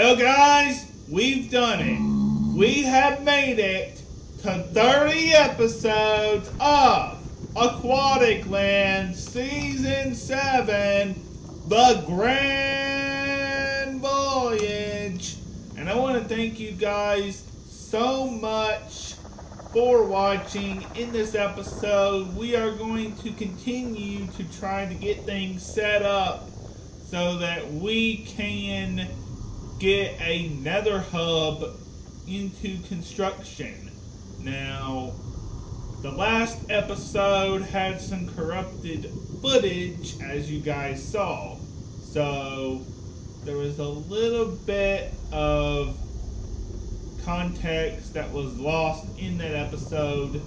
So guys, we've done it. We have made it to 30 episodes of Aquaticland Season 7, The Grand Voyage. And I want to thank you guys so much for watching. In this episode, we are going to continue to try to get things set up so that we can get a nether hub into construction. Now, the last episode had some corrupted footage, as you guys saw. So, there was a little bit of context that was lost in that episode.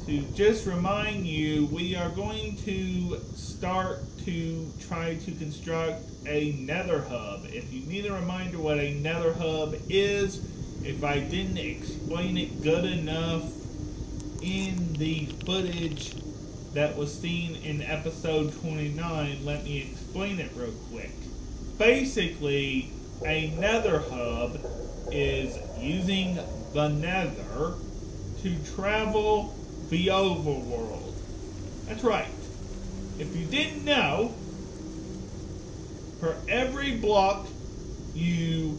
To just remind you, we are going to start to try to construct a nether hub. If you need a reminder what a nether hub is, if I didn't explain it good enough in the footage that was seen in episode 29, let me explain it real quick. Basically, a nether hub is using the nether to travel the overworld. That's right. If you didn't know, for every block you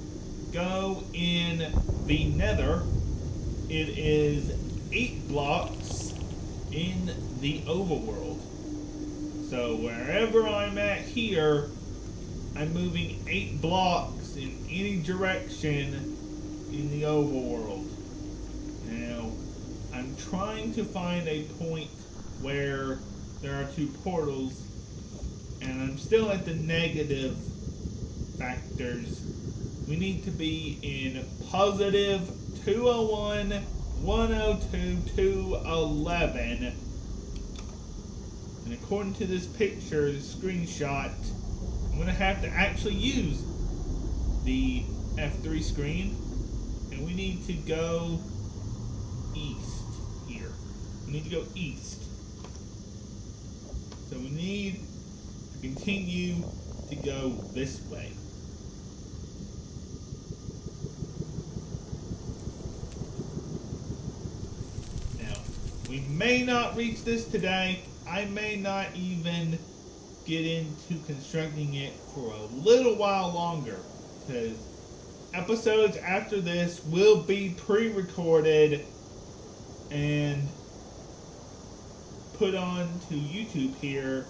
go in the nether, it is 8 blocks in the overworld. So wherever I'm at here, I'm moving 8 blocks in any direction in the overworld. Now, I'm trying to find a point where there are 2 portals, and I'm still at the negative factors. We need to be in positive 201, 102, 211. And according to this picture, the screenshot, I'm going to have to actually use the F3 screen, and we need to go east here. We need to go east. So we need to continue to go this way. Now, we may not reach this today. I may not even get into constructing it for a little while longer, because episodes after this will be pre-recorded and put on to YouTube here,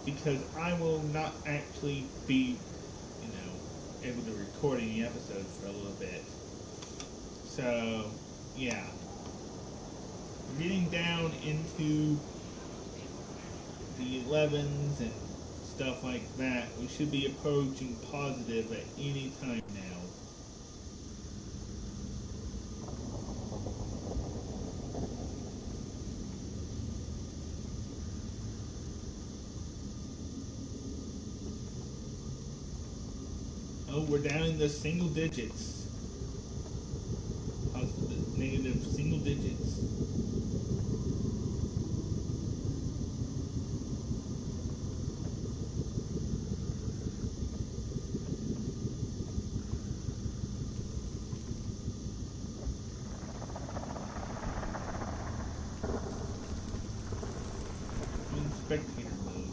because I will not actually be, able to record any episodes for a little bit. So, yeah. We're getting down into the 11s and stuff like that. We should be approaching positive at any time now. Oh, we're down in the single digits. Positive, negative single digits. Spectator mode.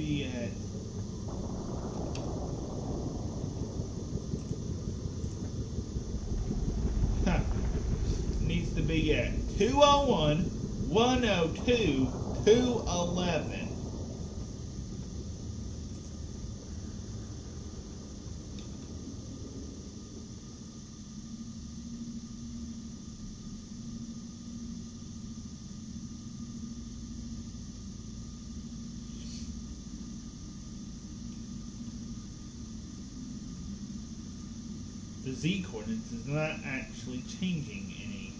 be at needs to be at 201, 102, 211. The Z coordinates is not actually changing any.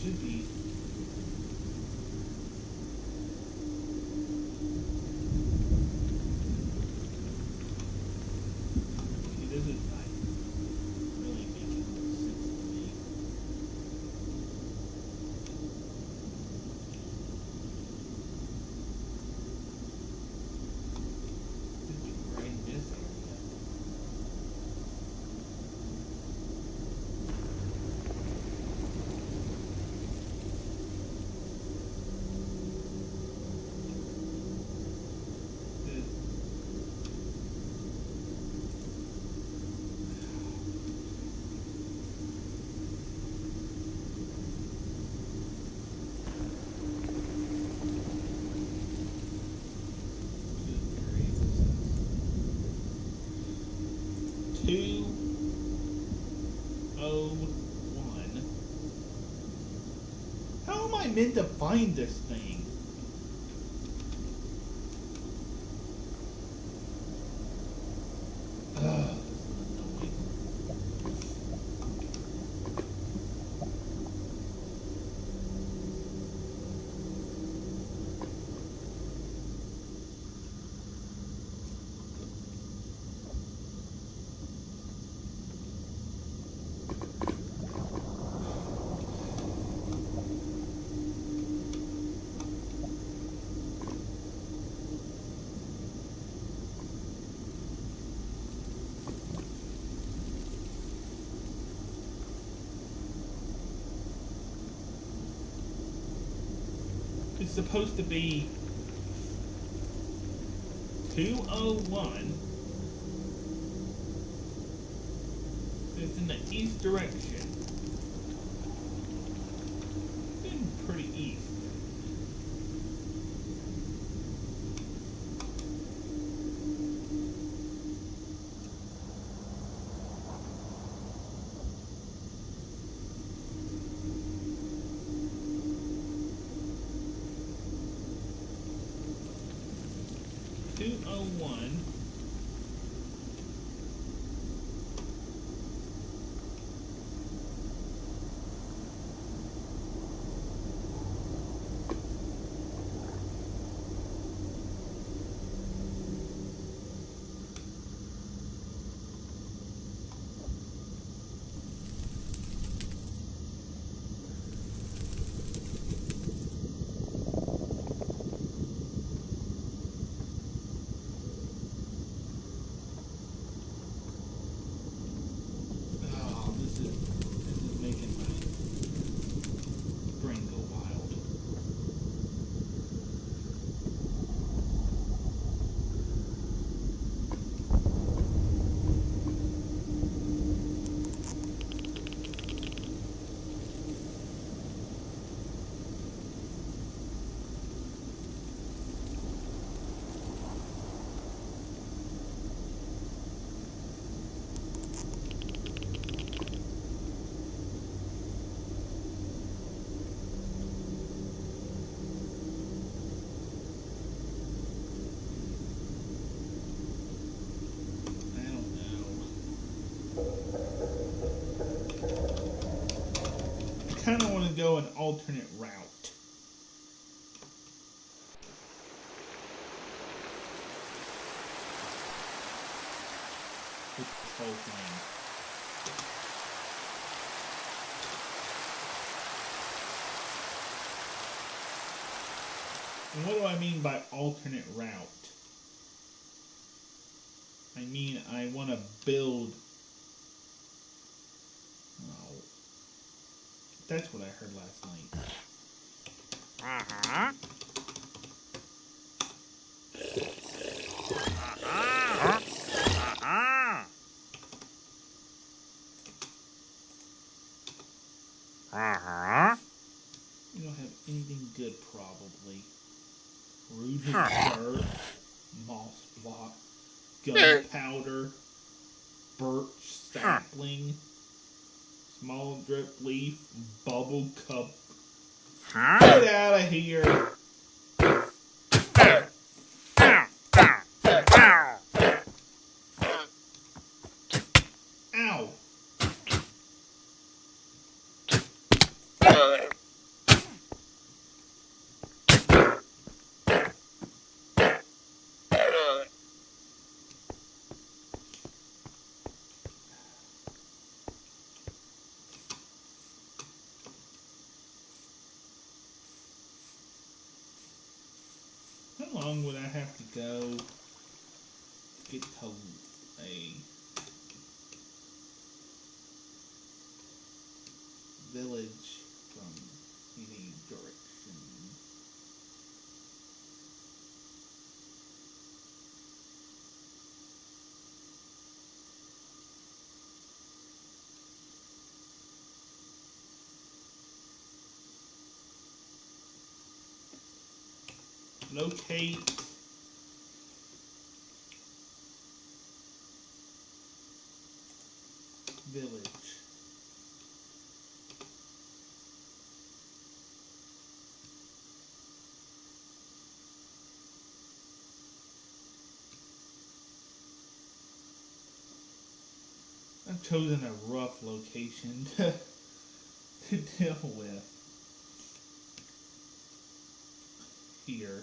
Should be. See, this is like really making sense to me. Should be right in this area. Two, oh, one. How am I meant to find this thing? Ugh, this is annoying. It's supposed to be 201. It's in the east direction. Been pretty east. Two oh one. kind of want to go an alternate route. With this whole thing. And what do I mean by alternate route? I mean, I want to build. Oh, that's what I heard last night. You don't have anything good, probably. Rooted dirt, moss block, gunpowder, birch sapling, small drip leaf, bubble cup. Get out of here! Ow! How long would I have to go to get to a village from any direction? Locate village. I've chosen a rough location to deal with here.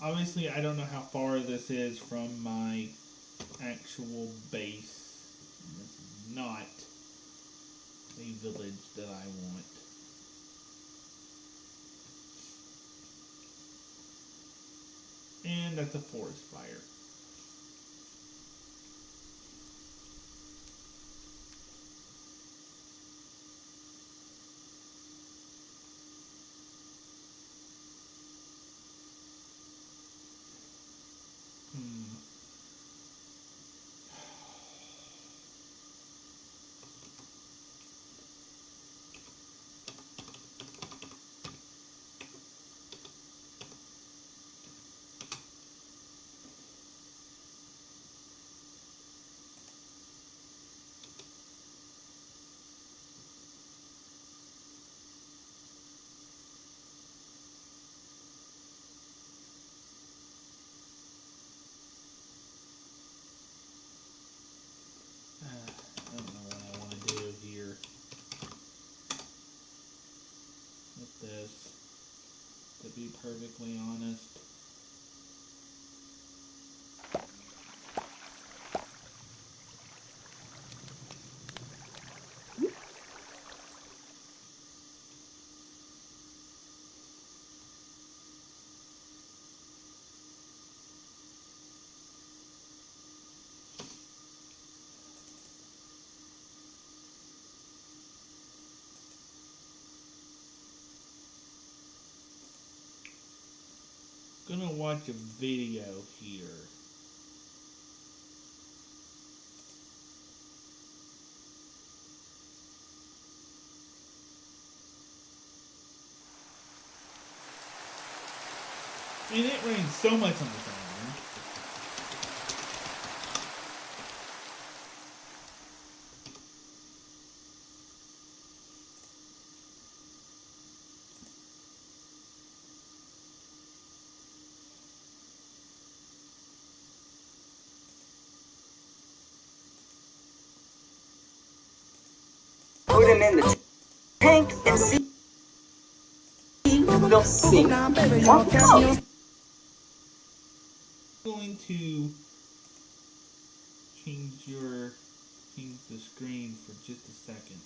Obviously, I don't know how far this is from my actual base. And this is not the village that I want. And that's a forest fire. I don't know what I want to do here with this, to be perfectly honest. gonna watch a video here. And it rains so much on this island. Put him in the tank and see. We'll see. Going to change the screen for just a second.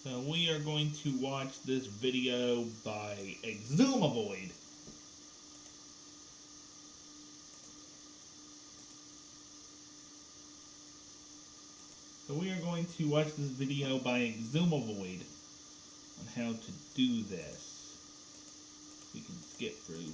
So we are going to watch this video by Exumavoid. So we are going to watch this video by Exumavoid on how to do this. We can skip through.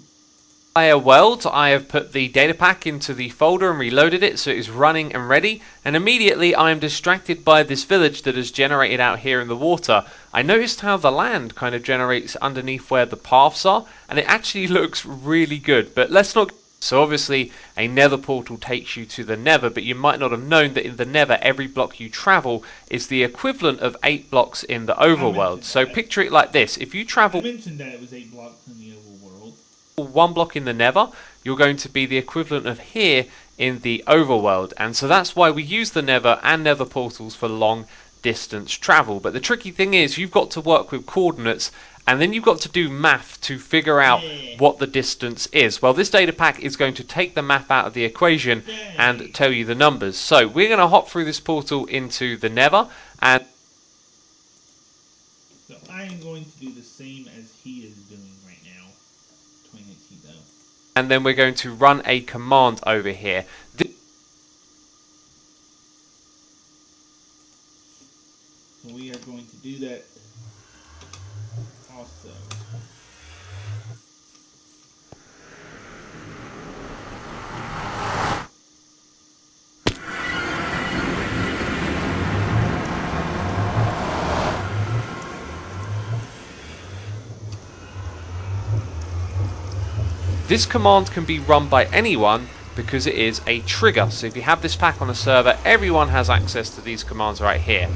Via Weld, I have put the data pack into the folder and reloaded it so it is running and ready, and immediately I am distracted by this village that is generated out here in the water. I noticed how the land kind of generates underneath where the paths are, and it actually looks really good, but let's not... So obviously a nether portal takes you to the nether, but you might not have known that in the nether every block you travel is the equivalent of 8 blocks in the overworld. So picture it like this: if you travel... I mentioned that it was 8 blocks in the overworld. 1 block in the nether, you're going to be the equivalent of here in the overworld, and so that's why we use the nether and nether portals for long distance travel. But the tricky thing is you've got to work with coordinates, and then you've got to do math to figure out what the distance is. Well, this data pack is going to take the math out of the equation and tell you the numbers. So we're going to hop through this portal into the nether, and so I am going to do the same as he is doing right now. 2019 though. And then we're going to run a command over here. So we are going to do that also. This command can be run by anyone because it is a trigger. So if you have this pack on a server, everyone has access to these commands right here.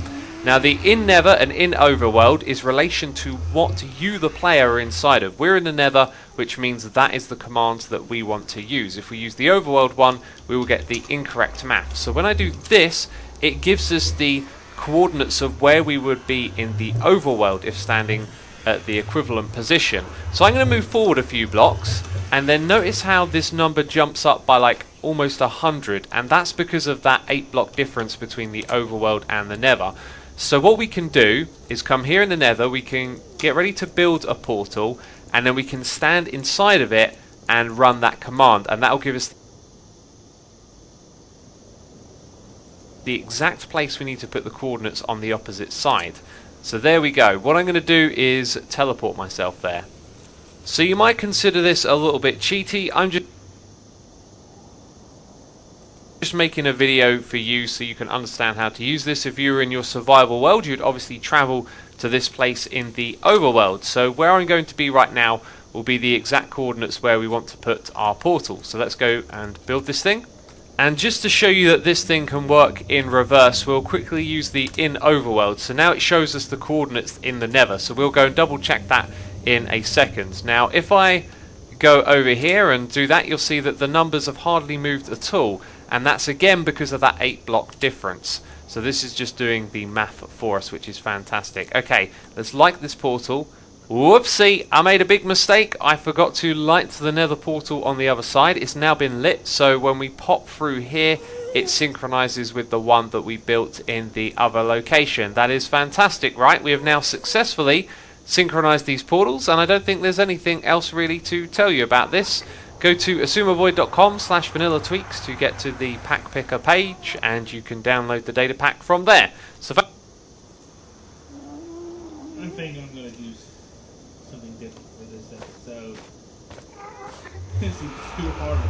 Now the in nether and in overworld is relation to what you the player are inside of. We're in the nether, which means that is the command that we want to use. If we use the overworld one, we will get the incorrect math. So when I do this, it gives us the coordinates of where we would be in the overworld if standing at the equivalent position. So I'm going to move forward a few blocks, and then notice how this number jumps up by like almost 100, and that's because of that 8 block difference between the overworld and the nether. So what we can do is come here in the nether, we can get ready to build a portal, and then we can stand inside of it and run that command, and that will give us the exact place we need to put the coordinates on the opposite side. So there we go. What I'm going to do is teleport myself there. So you might consider this a little bit cheaty. I'm just making a video for you so you can understand how to use this. If you were in your survival world, you'd obviously travel to this place in the overworld. So where I'm going to be right now will be the exact coordinates where we want to put our portal. So let's go and build this thing. And just to show you that this thing can work in reverse, we'll quickly use the in overworld. So now it shows us the coordinates in the nether. So we'll go and double check that in a second. Now if I go over here and do that, you'll see that the numbers have hardly moved at all, and that's again because of that 8 block difference. So this is just doing the math for us, which is fantastic. Okay, let's light this portal. Whoopsie, I made a big mistake. I forgot to light the nether portal on the other side. It's now been lit, so when we pop through here, it synchronizes with the one that we built in the other location. That is fantastic, right? We have now successfully synchronized these portals, and I don't think there's anything else really to tell you about this. Go to asumaboy.com/vanillatweaks to get to the pack picker page, and you can download the data pack from there. So I think I'm going to do something different for this episode. This is too hard.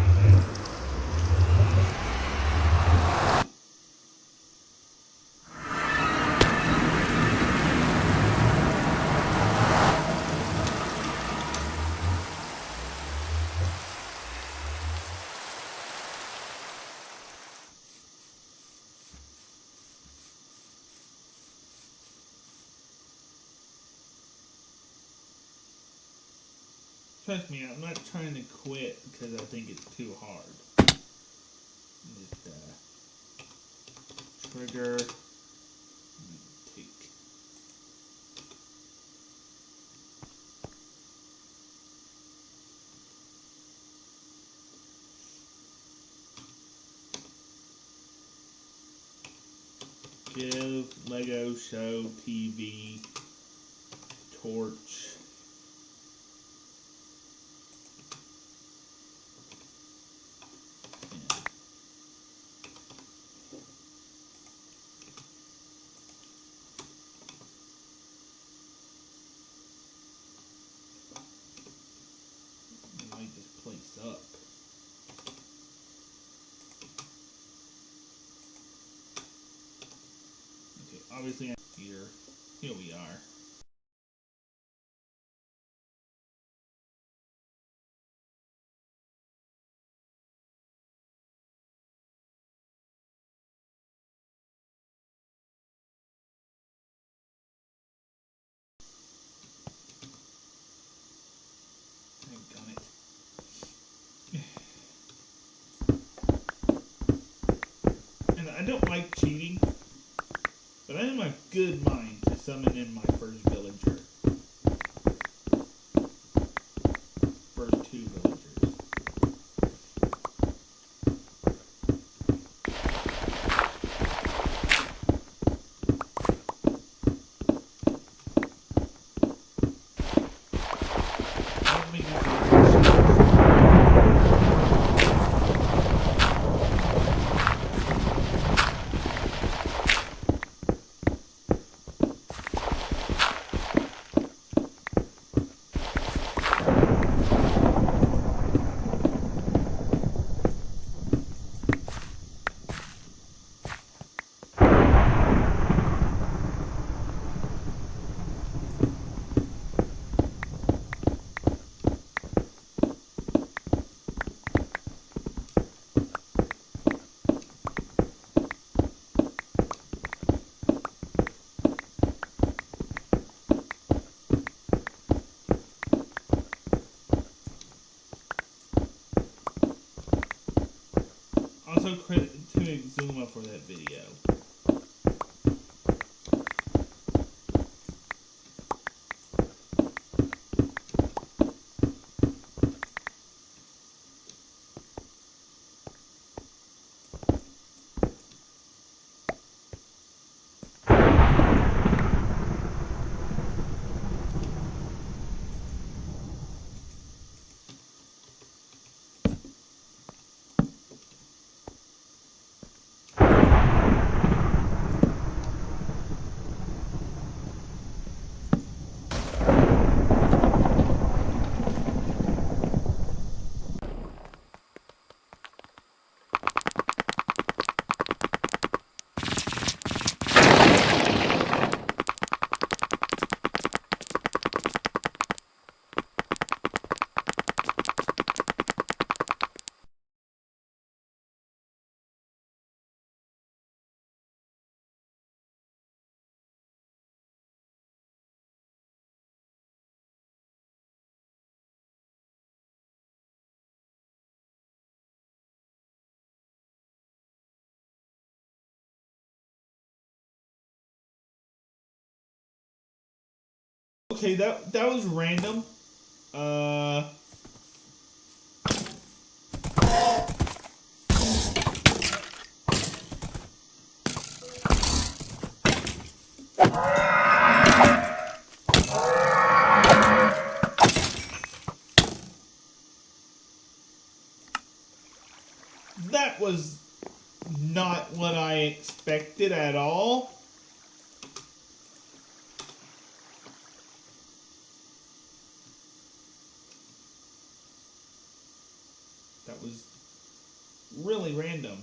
Trust me, I'm not trying to quit because I think it's too hard. Just, trigger, take. Give, Lego, show, TV, torch. Light this place up. Okay, obviously I'm here. Here we are. I've done it. And I don't like cheating, but I am a good mind to summon in my first villager. First two villagers. Don't make me also credit to Exuma for that video. Okay, that was random. it at all. That was really random.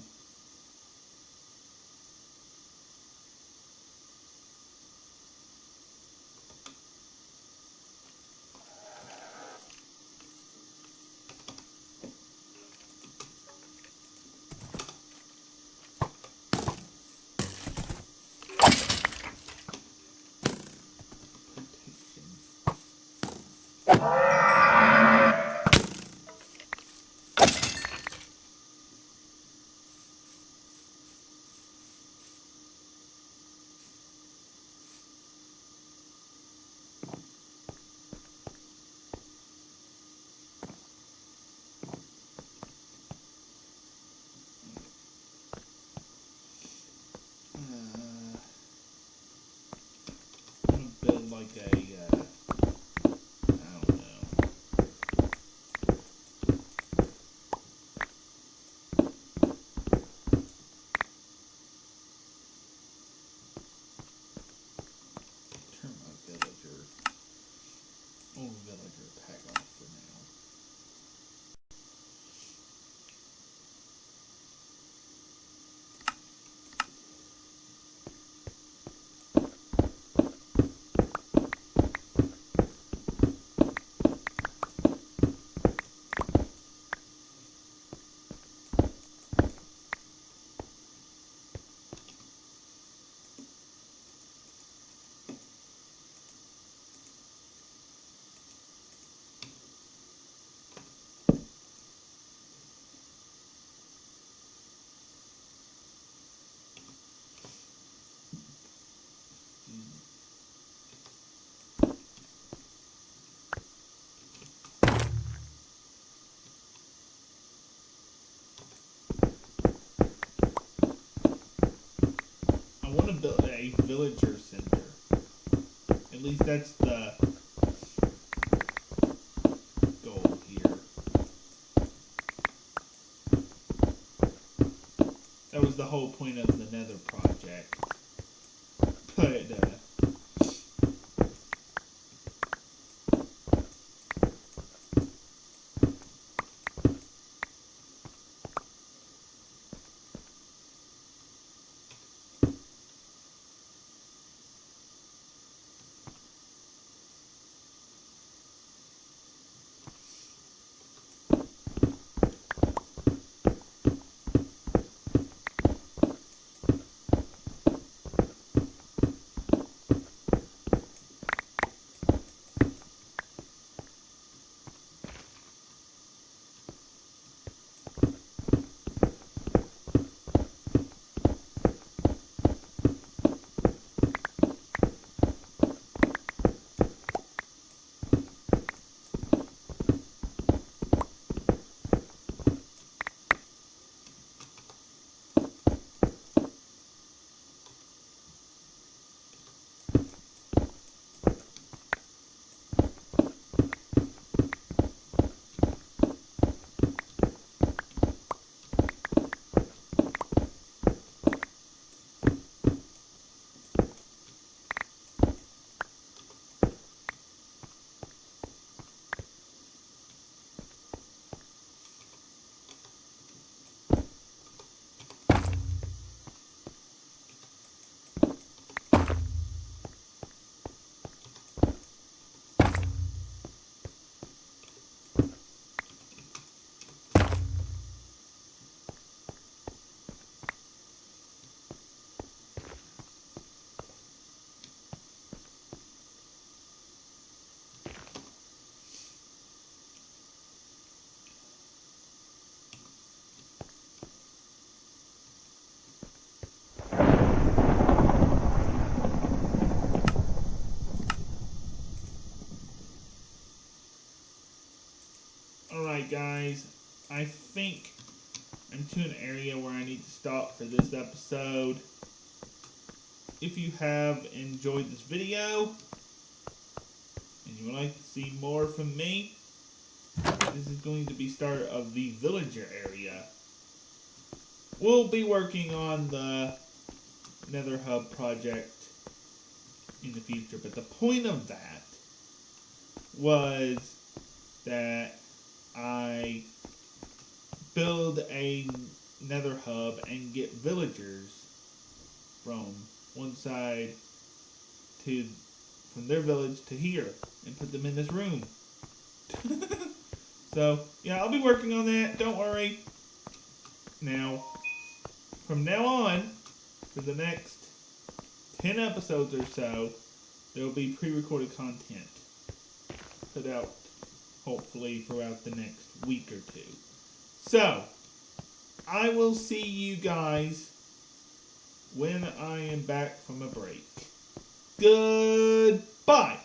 I'm gonna build like a, I don't know. Turn my old villager pack off for now. I want to build a villager center. At least that's the goal here. That was the whole point of the Nether project. But, alright guys, I think I'm to an area where I need to stop for this episode. If you have enjoyed this video, and you would like to see more from me, this is going to be start of the villager area. We'll be working on the Nether Hub project in the future. But the point of that was that I build a Nether Hub and get villagers from one side from their village to here and put them in this room. So, yeah, I'll be working on that. Don't worry. Now, from now on, for the next 10 episodes or so, there will be pre-recorded content put out, hopefully, throughout the next week or two. So, I will see you guys when I am back from a break. Goodbye!